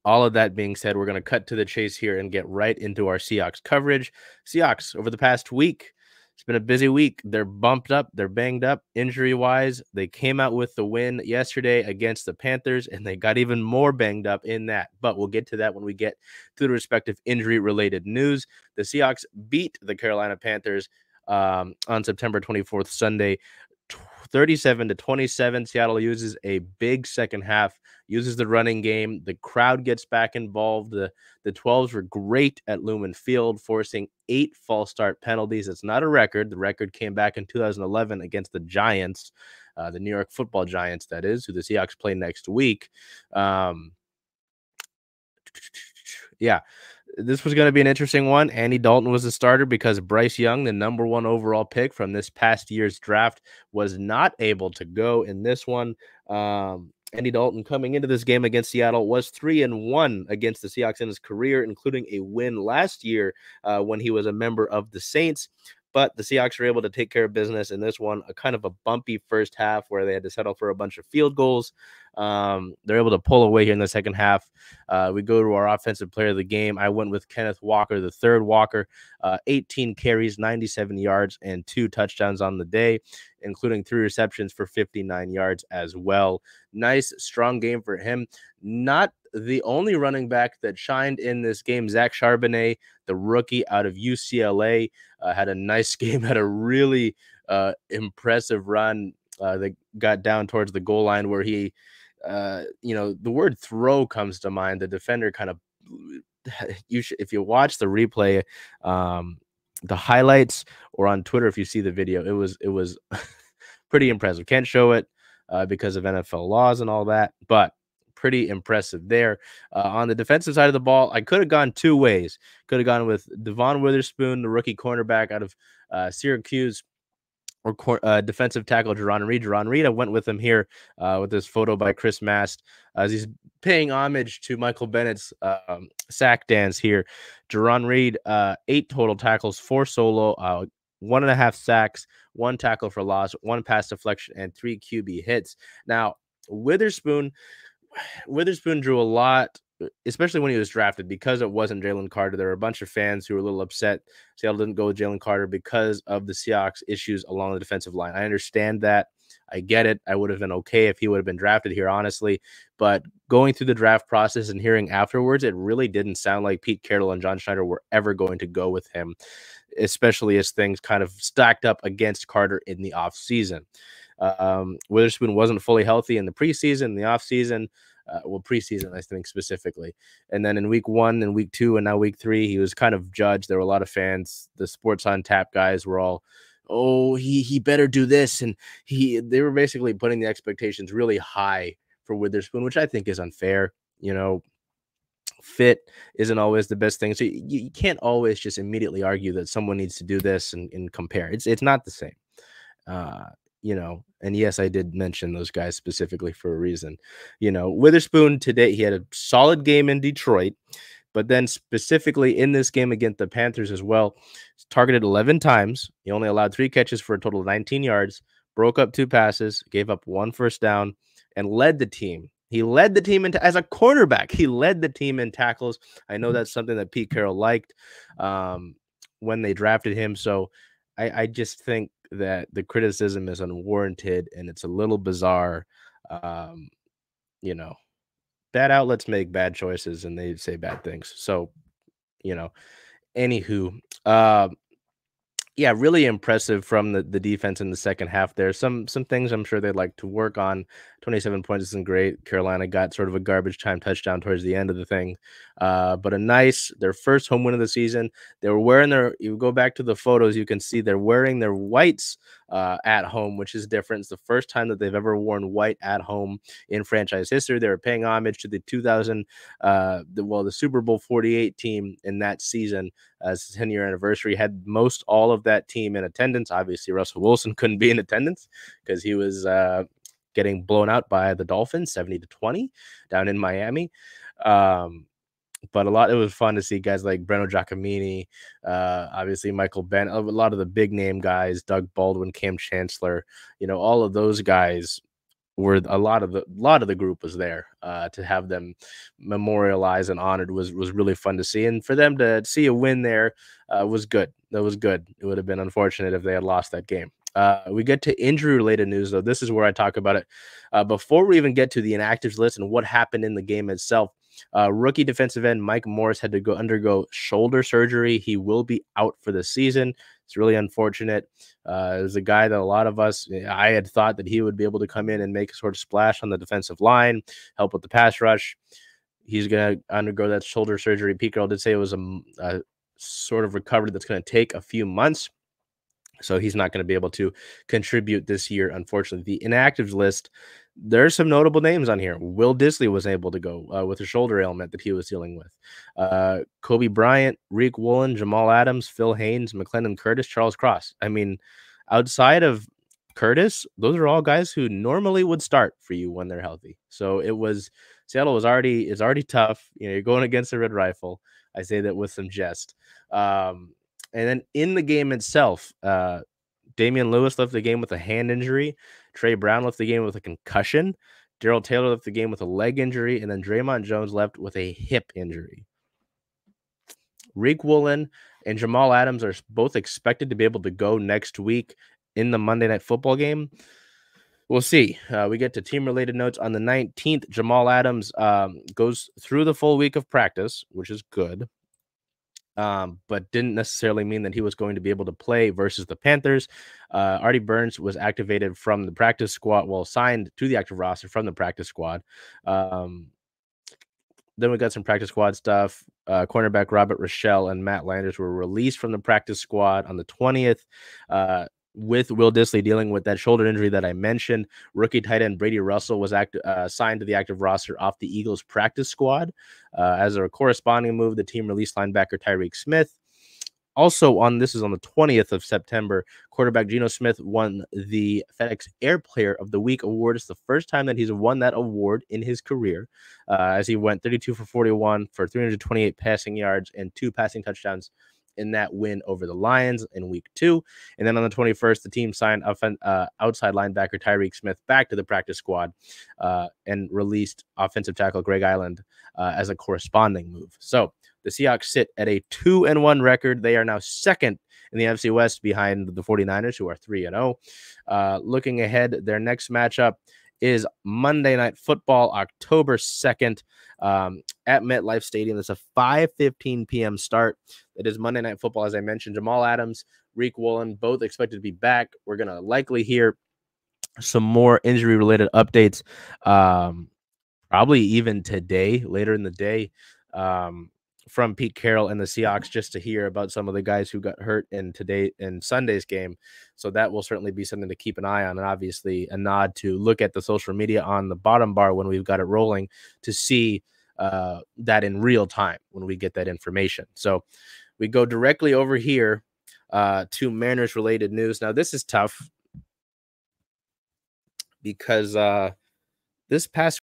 all of that being said, we're going to cut to the chase here and get right into our Seahawks coverage. Seahawks, over the past week, it's been a busy week. They're bumped up. They're banged up injury-wise. They came out with the win yesterday against the Panthers, and they got even more banged up in that. But we'll get to that when we get to the respective injury-related news. The Seahawks beat the Carolina Panthers on September 24th, Sunday, 37-27. Seattle uses a big second half, uses the running game. The crowd gets back involved. The 12s were great at Lumen Field, forcing 8 false start penalties. It's not a record. The record came back in 2011 against the Giants, the New York Football Giants, that is, who the Seahawks play next week. Yeah. This was going to be an interesting one. Andy Dalton was the starter because Bryce Young, the #1 overall pick from this past year's draft, was not able to go in this one. Andy Dalton, coming into this game against Seattle, was 3-1 against the Seahawks in his career, including a win last year when he was a member of the Saints. But the Seahawks were able to take care of business in this one, a kind of a bumpy first half where they had to settle for a bunch of field goals. They're able to pull away here in the second half. We go to our offensive player of the game. I went with Kenneth Walker, the third Walker, 18 carries, 97 yards, and 2 touchdowns on the day, including 3 receptions for 59 yards as well. Nice, strong game for him. Not the only running back that shined in this game. Zach Charbonnet, the rookie out of UCLA, had a nice game, had a really impressive run that got down towards the goal line where he, the word throw comes to mind. The defender kind of, if you watch the replay, the highlights, or on Twitter, if you see the video, it was pretty impressive. Can't show it because of NFL laws and all that, but pretty impressive there. On the defensive side of the ball, I could have gone 2 ways. Could have gone with Devon Witherspoon, the rookie cornerback out of Syracuse, or defensive tackle Jarron Reed. Jarron Reed, I went with him here with this photo by Chris Mast as he's paying homage to Michael Bennett's sack dance here. Jarron Reed, 8 total tackles, 4 solo, 1.5 sacks, 1 tackle for loss, 1 pass deflection, and 3 QB hits. Now, Witherspoon drew a lot, especially when he was drafted, because it wasn't Jalen Carter. There were a bunch of fans who were a little upset Seattle didn't go with Jalen Carter because of the Seahawks issues along the defensive line. I understand that. I get it. I would have been okay if he would have been drafted here, honestly. But going through the draft process and hearing afterwards, it really didn't sound like Pete Carroll and John Schneider were ever going to go with him, especially as things kind of stacked up against Carter in the offseason. Witherspoon wasn't fully healthy in the preseason, the offseason. Preseason, I think, specifically. And then in week 1 and week 2 and now week 3, he was kind of judged. There were a lot of fans. The Sports on Tap guys were all, oh, he better do this. And they were basically putting the expectations really high for Witherspoon, which I think is unfair. Fit isn't always the best thing. So you can't always just immediately argue that someone needs to do this and compare. It's not the same. And yes, I did mention those guys specifically for a reason. Witherspoon today, he had a solid game in Detroit, but then specifically in this game against the Panthers as well, targeted 11 times. He only allowed 3 catches for a total of 19 yards, broke up 2 passes, gave up 1 first down, and led the team. He led the team as a quarterback. He led the team in tackles. I know that's something that Pete Carroll liked when they drafted him. So I just think that the criticism is unwarranted and it's a little bizarre. Bad outlets make bad choices and they say bad things. So, anywho, yeah, really impressive from the defense in the second half there. Some things I'm sure they'd like to work on. 27 points isn't great. Carolina got sort of a garbage time touchdown towards the end of the thing. But their first home win of the season. They were wearing you go back to the photos, you can see they're wearing their whites at home, which is different. It's the first time that they've ever worn white at home in franchise history. They were paying homage to the the Super Bowl 48 team in that season as the 10-year anniversary. Had most all of that team in attendance. Obviously, Russell Wilson couldn't be in attendance because he was getting blown out by the Dolphins 70-20 down in Miami. But it was fun to see guys like Breno Giacomini, obviously Michael Bennett, a lot of the big name guys, Doug Baldwin, Cam Chancellor, all of those guys where a lot of the group was there to have them memorialized and honored was really fun to see, and for them to see a win there was good. That was good. It would have been unfortunate if they had lost that game. We get to injury related news though. This is where I talk about it. Before we even get to the inactives list and what happened in the game itself, rookie defensive end Mike Morris had to undergo shoulder surgery. He will be out for the season. It's really unfortunate. It was a guy that a lot of us, I had thought that he would be able to come in and make a sort of splash on the defensive line, help with the pass rush. He's going to undergo that shoulder surgery. Pete Carroll did say it was a sort of recovery that's going to take a few months. So he's not going to be able to contribute this year, unfortunately. The inactives list, there's some notable names on here. Will Dissly was able to go with a shoulder ailment that he was dealing with. Kobe Bryant, Reek Woolen, Jamal Adams, Phil Haynes, McClendon Curtis, Charles Cross. I mean, outside of Curtis, those are all guys who normally would start for you when they're healthy. So Seattle is already tough. You're going against the Red Rifle. I say that with some jest. And then in the game itself, Damian Lewis left the game with a hand injury. Trey Brown left the game with a concussion. Darrell Taylor left the game with a leg injury. And then Dre'Mont Jones left with a hip injury. Reek Woolen and Jamal Adams are both expected to be able to go next week in the Monday Night Football game. We'll see. We get to team-related notes. On the 19th, Jamal Adams goes through the full week of practice, which is good. But didn't necessarily mean that he was going to be able to play versus the Panthers. Artie Burns was activated from the practice squad, signed to the active roster from the practice squad. Then we got some practice squad stuff. Cornerback Robert Rochelle and Matt Landers were released from the practice squad on the 20th. With Will Dissly dealing with that shoulder injury that I mentioned. Rookie tight end Brady Russell was signed to the active roster off the Eagles practice squad. As a corresponding move, the team released linebacker Tyreek Smith. Also this is on the 20th of September, quarterback Geno Smith won the FedEx Air Player of the Week award. It's the first time that he's won that award in his career, as he went 32 for 41 for 328 passing yards and 2 passing touchdowns in that win over the Lions in week 2. And then on the 21st, the team signed outside linebacker Tyreek Smith back to the practice squad and released offensive tackle Greg Island as a corresponding move. So the Seahawks sit at a 2-1 record. They are now second in the NFC West behind the 49ers, who are 3-0. Looking ahead, their next matchup is Monday Night Football, October 2nd, at MetLife Stadium. It's a 5:15 p.m. start. It is Monday Night Football, as I mentioned. Jamal Adams, Reek Woolen, both expected to be back. We're going to likely hear some more injury-related updates, probably even today, later in the day, from Pete Carroll and the Seahawks, just to hear about some of the guys who got hurt in Sunday's game. So that will certainly be something to keep an eye on, and obviously a nod to look at the social media on the bottom bar when we've got it rolling to see that in real time when we get that information. So we go directly over here to Mariners related news. Now this is tough because this past